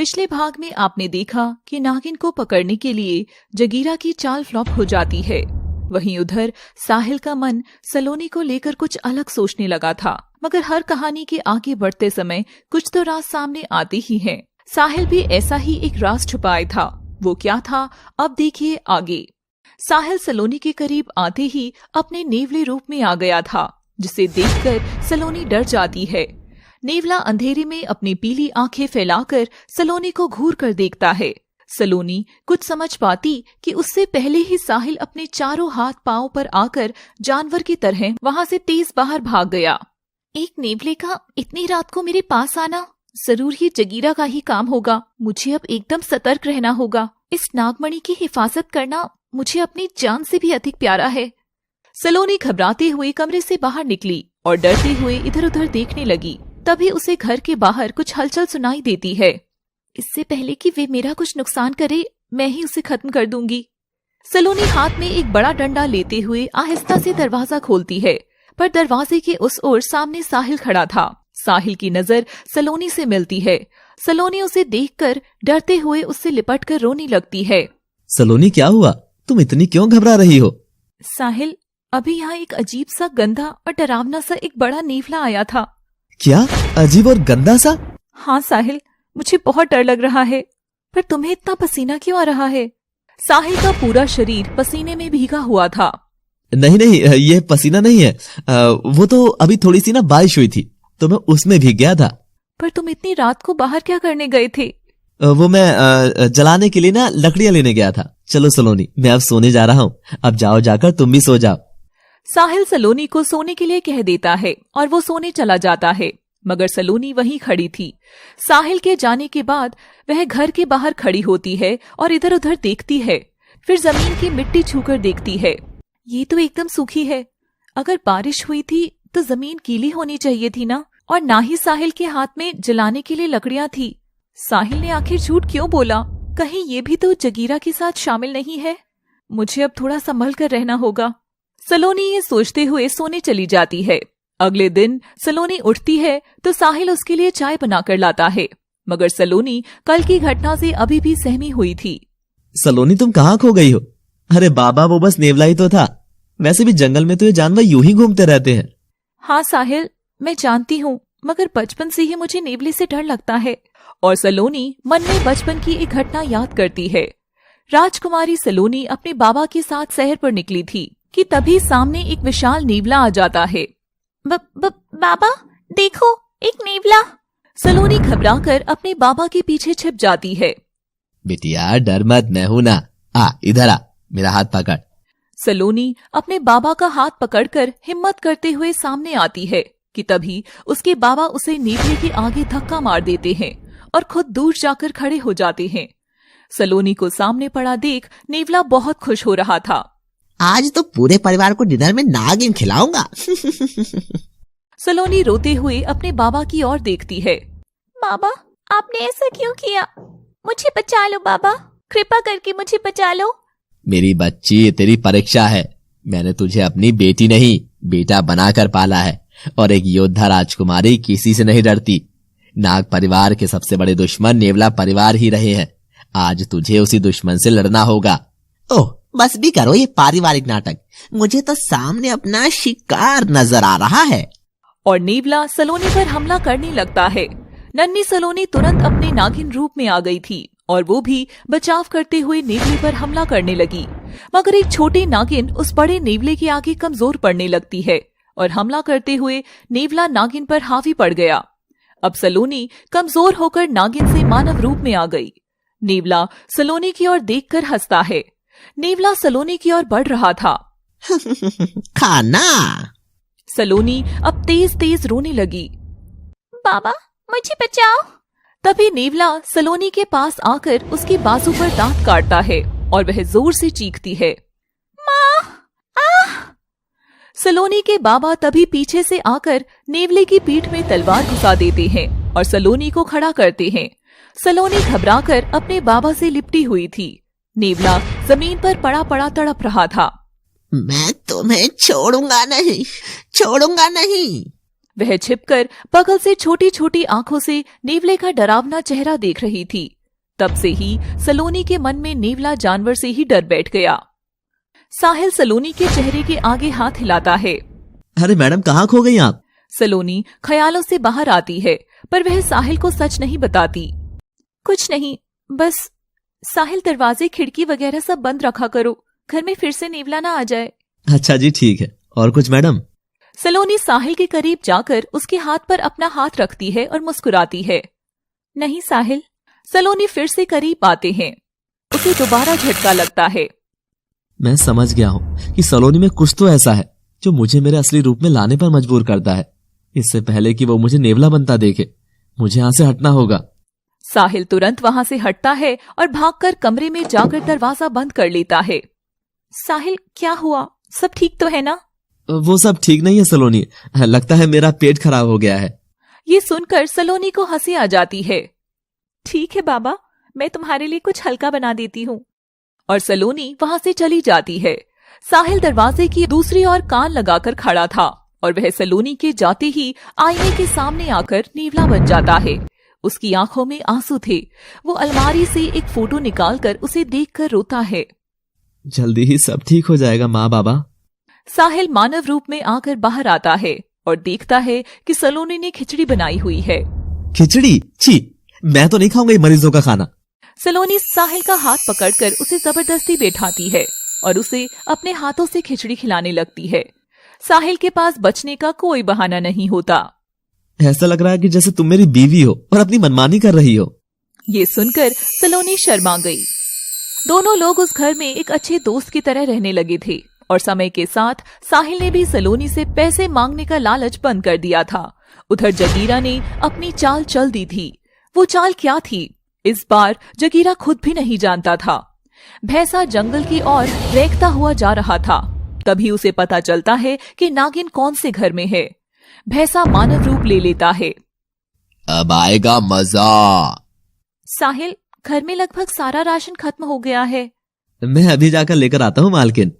पिछले भाग में आपने देखा कि नागिन को पकड़ने के लिए जगीरा की चाल फ्लॉप हो जाती है। वहीं उधर साहिल का मन सलोनी को लेकर कुछ अलग सोचने लगा था, मगर हर कहानी के आगे बढ़ते समय कुछ तो राज सामने आते ही हैं। साहिल भी ऐसा ही एक राज छुपाया था। वो क्या था, अब देखिए आगे। साहिल सलोनी के करीब आते ही अपने नेवले रूप में आ गया था, जिसे देखकर सलोनी डर जाती है। नेवला अंधेरे में अपनी पीली आंखें फैलाकर सलोनी को घूर कर देखता है। सलोनी कुछ समझ पाती कि उससे पहले ही साहिल अपने चारों हाथ पांव पर आकर जानवर की तरह वहां से तेज बाहर भाग गया। एक नेवले का इतनी रात को मेरे पास आना, जरूर ही जगीरा का ही काम होगा। मुझे अब एकदम सतर्क रहना होगा। इस नागमणि की हिफाजत करना मुझे अपनी जान से भी अधिक प्यारा है। सलोनी घबराते हुए कमरे से बाहर निकली और डरते हुए इधर उधर देखने लगी। तभी उसे घर के बाहर कुछ हलचल सुनाई देती है। इससे पहले कि वे मेरा कुछ नुकसान करे, मैं ही उसे खत्म कर दूंगी। सलोनी हाथ में एक बड़ा डंडा लेते हुए आहिस्ता से दरवाजा खोलती है, पर दरवाजे के उस ओर सामने साहिल खड़ा था। साहिल की नजर सलोनी से मिलती है। सलोनी उसे देखकर डरते हुए उससे लिपटकर रोने लगती है। सलोनी, क्या हुआ? तुम इतनी क्यों घबरा रही हो? साहिल, अभी यहाँ एक अजीब सा गंदा और डरावना सा एक बड़ा नेवला आया था। क्या? अजीब और गंदा सा? हाँ साहिल, मुझे बहुत डर लग रहा है। पर तुम्हें इतना पसीना क्यों आ रहा है? साहिल का पूरा शरीर पसीने में भीगा हुआ था। नहीं, ये पसीना नहीं है। वो तो अभी थोड़ी सी ना बारिश हुई थी, तो मैं उसमें भीग गया था। पर तुम इतनी रात को बाहर क्या करने गए थे? वो मैं जलाने के लिए ना लकड़ियां लेने गया था। चलो सलोनी, मैं अब सोने जा रहा हूँ। अब जाओ, जाकर तुम भी सो जाओ। साहिल सलोनी को सोने के लिए कह देता है और वो सोने चला जाता है, मगर सलोनी वहीं खड़ी थी। साहिल के जाने के बाद वह घर के बाहर खड़ी होती है और इधर उधर देखती है। फिर जमीन की मिट्टी छूकर देखती है। ये तो एकदम सूखी है। अगर बारिश हुई थी तो जमीन गीली होनी चाहिए थी ना, और ना ही साहिल के हाथ में जलाने के लिए लकड़ियां थी। साहिल ने आखिर झूठ क्यों बोला? कहीं ये भी तो जगीरा के साथ शामिल नहीं है? मुझे अब थोड़ा संभल कर रहना होगा। सलोनी ये सोचते हुए सोने चली जाती है। अगले दिन सलोनी उठती है तो साहिल उसके लिए चाय बनाकर लाता है, मगर सलोनी कल की घटना से अभी भी सहमी हुई थी। सलोनी, तुम कहाँ खो गई हो? अरे बाबा, वो बस नेवला ही तो था। वैसे भी जंगल में तो ये जानवर यूं ही घूमते रहते हैं। हाँ साहिल, मैं जानती हूँ, मगर बचपन से ही मुझे नेवले से डर लगता है। और सलोनी मन में बचपन की एक घटना याद करती है। राजकुमारी सलोनी अपने बाबा के साथ शहर पर निकली थी कि तभी सामने एक विशाल नेवला आ जाता है। बाबा देखो, एक नेवला। सलोनी घबराकर अपने बाबा के पीछे छिप जाती है। बिटिया, डर मत, मैं हूं ना। इधर आ, मेरा हाथ पकड़। सलोनी अपने बाबा का हाथ पकड़कर हिम्मत करते हुए सामने आती है कि तभी उसके बाबा उसे नेवले के आगे धक्का मार देते हैं और खुद दूर जाकर खड़े हो जाते हैं। सलोनी को सामने पड़ा देख नेवला बहुत खुश हो रहा था। आज तो पूरे परिवार को डिनर में नागिन खिलाऊंगा। सलोनी रोते हुए अपने बाबा की ओर देखती है। बाबा, आपने ऐसा क्यों किया? मुझे बचा लो बाबा, कृपा करके मुझे बचा लो। मेरी बच्ची, तेरी परीक्षा है। मैंने तुझे अपनी बेटी नहीं, बेटा बनाकर पाला है। और एक योद्धा राजकुमारी किसी से नहीं डरती। नाग परिवार के सबसे बड़े दुश्मन नेवला परिवार ही रहे हैं। आज तुझे उसी दुश्मन से लड़ना होगा। ओह, बस भी करो ये पारिवारिक नाटक। मुझे तो सामने अपना शिकार नजर आ रहा है। और नेवला सलोनी पर हमला करने लगता है। नन्ही सलोनी तुरंत अपने नागिन रूप में आ गई थी और वो भी बचाव करते हुए नेवले पर हमला करने लगी, मगर एक छोटे नागिन उस बड़े नेवले के आगे कमजोर पड़ने लगती है और हमला करते हुए नेवला नागिन पर हावी पड़ गया। अब सलोनी कमजोर होकर नागिन से मानव रूप में आ गई। नेवला सलोनी की ओर देखकर हंसता है। नेवला सलोनी की ओर बढ़ रहा था। खाना। सलोनी अब तेज तेज रोने लगी। बाबा, मुझे बचाओ। तभी नेवला सलोनी के पास आकर उसकी बाजू पर दांत काटता है और वह जोर से चीखती है, माँ! सलोनी के बाबा तभी पीछे से आकर नेवले की पीठ में तलवार घुसा देते हैं और सलोनी को खड़ा करते हैं। सलोनी घबराकर अपने बाबा से लिपटी हुई थी। नेवला जमीन पर पड़ा पड़ा तड़प रहा था। मैं तुम्हें छोड़ूंगा नहीं, छोड़ूंगा नहीं। वह छिपकर बगल से छोटी छोटी आंखों से नेवले का डरावना चेहरा देख रही थी। तब से ही सलोनी के मन में नेवला जानवर से ही डर बैठ गया। साहिल सलोनी के चेहरे के आगे हाथ हिलाता है। अरे मैडम, कहाँ खो गई आप? सलोनी ख्यालों से बाहर आती है, पर वह साहिल को सच नहीं बताती। कुछ नहीं, बस साहिल दरवाजे खिड़की वगैरह सब बंद रखा करो, घर में फिर से नेवला ना आ जाए। अच्छा जी, ठीक है। और कुछ मैडम? सलोनी साहिल के करीब जाकर उसके हाथ पर अपना हाथ रखती है और मुस्कुराती है। नहीं साहिल। सलोनी फिर से करीब आते हैं। उसे दोबारा झटका लगता है। मैं समझ गया हूँ कि सलोनी में कुछ तो ऐसा है जो मुझे मेरे असली रूप में लाने पर मजबूर करता है। इससे पहले कि वो मुझे नेवला बनता देखे, मुझे यहाँ से हटना होगा। साहिल तुरंत वहां से हटता है और भागकर कमरे में जाकर दरवाजा बंद कर लेता है। साहिल, क्या हुआ? सब ठीक तो है ना? वो सब ठीक नहीं है सलोनी, लगता है मेरा पेट खराब हो गया है। ये सुनकर सलोनी को हंसी आ जाती है। ठीक है बाबा, मैं तुम्हारे लिए कुछ हल्का बना देती हूँ। और सलोनी वहां से चली जाती है। साहिल दरवाजे की दूसरी ओर कान लगाकर खड़ा था और वह सलोनी के जाते ही आईने के सामने आकर नेवला बन जाता है। उसकी आंखों में आंसू थे। वो अलमारी से एक फोटो निकालकर उसे देखकर रोता है। जल्दी ही सब ठीक हो जाएगा माँ बाबा। साहिल मानव रूप में आकर बाहर आता है और देखता है कि सलोनी ने खिचड़ी बनाई हुई है। खिचड़ी? छी, मैं तो नहीं खाऊंगा ये मरीजों का खाना। सलोनी साहिल का हाथ पकड़कर उसे जबरदस्ती बैठाती है और उसे अपने हाथों से खिचड़ी खिलाने लगती है। साहिल के पास बचने का कोई बहाना नहीं होता। ऐसा लग रहा है कि जैसे तुम मेरी बीवी हो और अपनी मनमानी कर रही हो। ये सुनकर सलोनी शर्मा गई। दोनों लोग उस घर में एक अच्छे दोस्त की तरह रहने लगे थे और समय के साथ साहिल ने भी सलोनी से पैसे मांगने का लालच बंद कर दिया था। उधर जगीरा ने अपनी चाल चल दी थी। वो चाल क्या थी, इस बार जगीरा खुद भी नहीं जानता था। भैंसा जंगल की ओर रेंगता हुआ जा रहा था। तभी उसे पता चलता है कि नागिन कौन से घर में है। भैंसा मानव रूप ले लेता है। अब आएगा मजा। साहिल, घर में लगभग सारा राशन खत्म हो गया है। मैं अभी जाकर लेकर आता हूँ मालकिन।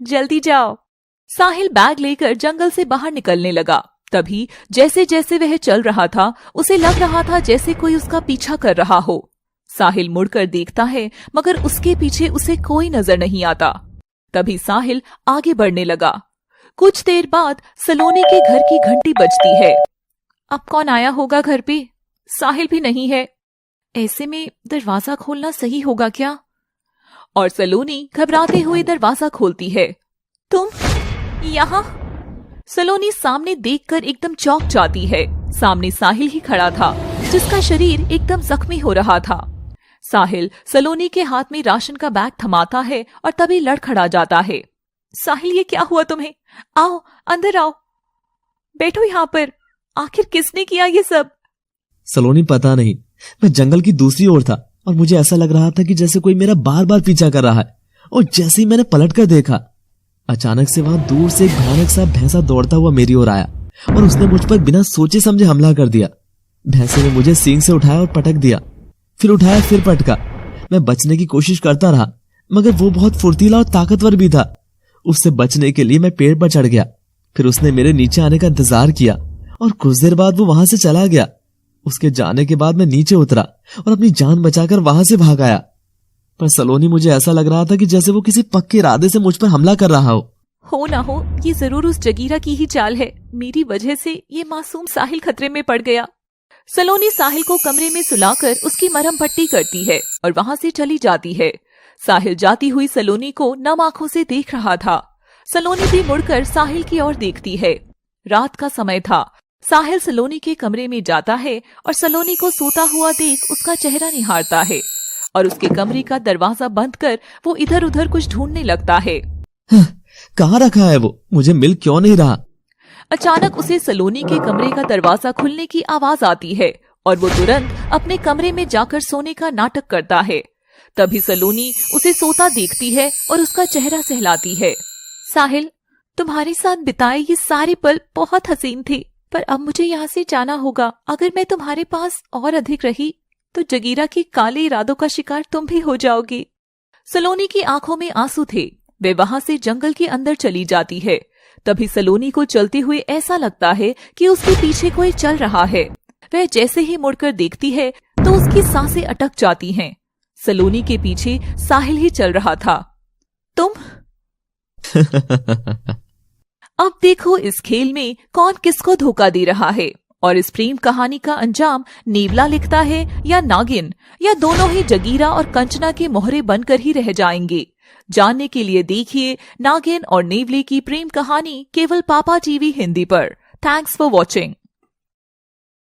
जल्दी जाओ। साहिल बैग लेकर जंगल से बाहर निकलने लगा। तभी जैसे जैसे वह चल रहा था, उसे लग रहा था जैसे कोई उसका पीछा कर रहा हो। साहिल मुड़कर देखता है, मगर उसके पीछे उसे कोई नजर नहीं आता। तभी साहिल आगे बढ़ने लगा। कुछ देर बाद सलोनी के घर की घंटी बजती है। अब कौन आया होगा घर पे? साहिल भी नहीं है। ऐसे में दरवाजा खोलना सही होगा क्या? और सलोनी घबराते हुए दरवाजा खोलती है। तुम यहाँ? सलोनी सामने देखकर एकदम चौंक जाती है। सामने साहिल ही खड़ा था, जिसका शरीर एकदम जख्मी हो रहा था। साहिल सलोनी के हाथ में राशन का बैग थमाता है और तभी लड़खड़ा जाता है। साहिल, ये क्या हुआ तुम्हें? आओ, अंदर आओ, बैठो यहाँ पर। आखिर किसने किया ये सब? सलोनी, पता नहीं, मैं जंगल की दूसरी ओर था और मुझे ऐसा लग रहा था कि जैसे कोई मेरा बार बार पीछा कर रहा है। और जैसे ही मैंने पलट कर देखा, अचानक से वहां दूर से एक भयानक सा भैंसा दौड़ता हुआ मेरी ओर आया और उसने मुझ पर बिना सोचे समझे हमला कर दिया। भैंसे ने मुझे सींग से उठाया और पटक दिया, फिर उठाया, फिर पटका। मैं बचने की कोशिश करता रहा, मगर वो बहुत फुर्तीला और ताकतवर भी था। उससे बचने के लिए मैं पेड़ पर चढ़ गया। फिर उसने मेरे नीचे आने का इंतजार किया और कुछ देर बाद वो वहां से चला गया। उसके जाने के बाद मैं नीचे उतरा और अपनी जान बचाकर वहां से भाग आया। पर सलोनी, मुझे ऐसा लग रहा था कि जैसे वो किसी पक्के इरादे से मुझ पर हमला कर रहा हो ना हो, ये जरूर उस जगीरा की ही चाल है। मेरी वजह से ये मासूम साहिल खतरे में पड़ गया। सलोनी साहिल को कमरे में सुलाकर उसकी मरहम पट्टी करती है और वहां से चली जाती है। साहिल जाती हुई सलोनी को नम आंखों से देख रहा था। सलोनी भी मुड़कर साहिल की ओर देखती है। रात का समय था। साहिल सलोनी के कमरे में जाता है और सलोनी को सोता हुआ देख उसका चेहरा निहारता है और उसके कमरे का दरवाजा बंद कर वो इधर उधर कुछ ढूंढने लगता है। कहाँ रखा है वो? मुझे मिल क्यों नहीं रहा? अचानक उसे सलोनी के कमरे का दरवाजा खुलने की आवाज आती है और वो तुरंत अपने कमरे में जाकर सोने का नाटक करता है। तभी सलोनी उसे सोता देखती है और उसका चेहरा सहलाती है। साहिल, तुम्हारे साथ बिताए ये सारे पल बहुत हसीन थे, पर अब मुझे यहाँ से जाना होगा। अगर मैं तुम्हारे पास और अधिक रही तो जगीरा के काले इरादों का शिकार तुम भी हो जाओगी। सलोनी की आंखों में आंसू थे। वे वहां से जंगल के अंदर चली जाती है। तभी सलोनी को चलते हुए ऐसा लगता है कि उसके पीछे कोई चल रहा है। वह जैसे ही मुड़कर देखती है तो उसकी सांसें अटक जाती हैं। सलोनी के पीछे साहिल ही चल रहा था। तुम अब देखो इस खेल में कौन किसको धोखा दे रहा है और इस प्रेम कहानी का अंजाम नेवला लिखता है या नागिन, या दोनों ही जगीरा और कंचना के मोहरे बनकर ही रह जाएंगे। जानने के लिए देखिए नागिन और नेवले की प्रेम कहानी केवल पापा टीवी हिंदी पर। Thanks for watching.